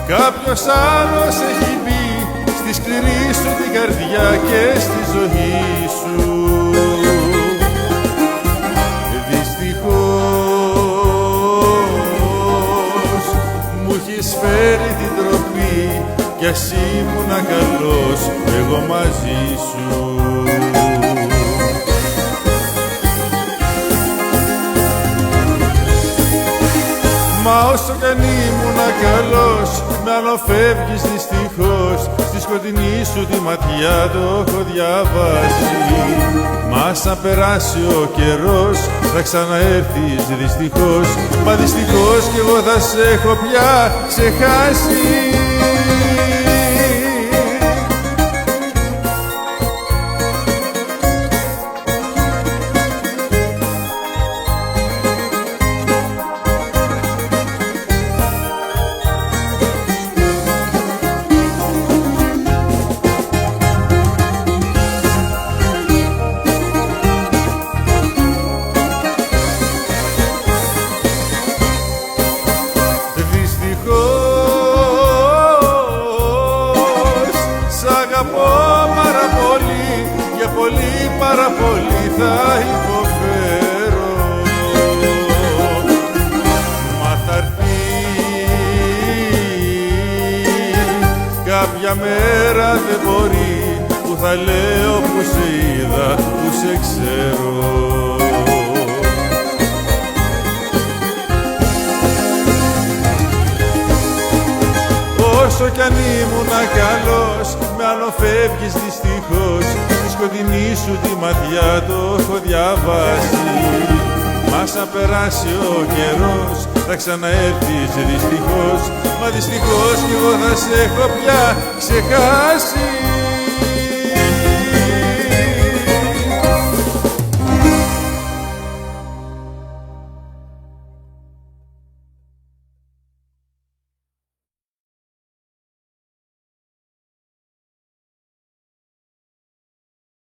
κάποιος άλλος έχει μπει στη σκληρή σου την καρδιά και στη ζωή σου. Δυστυχώς μου έχεις φέρει την τροπή κι ας ήμουνα καλός εγώ μαζί σου. Μα όσο κι αν ήμουνα καλός, με αναφεύγεις δυστυχώς. Στη σκοτεινή σου τη ματιά το έχω διαβάσει. Μα σαν περάσει ο καιρός, θα ξαναέρθεις δυστυχώς. Μα δυστυχώς κι εγώ θα σε έχω πια ξεχάσει. Πολύ πάρα πολύ θα υποφέρω. Μα θα έρθει κάποια μέρα, δεν μπορεί, που θα λέω που σε είδα, που σε ξέρω. Όσο κι αν ήμουνα καλός, με αναφεύγεις δυστυχώς. Στη σκοτεινή σου τη ματιά το έχω διαβάσει. Μα σαν περάσει ο καιρός, θα ξαναέρθεις δυστυχώς. Μα δυστυχώς κι εγώ θα σε έχω πια ξεχάσει.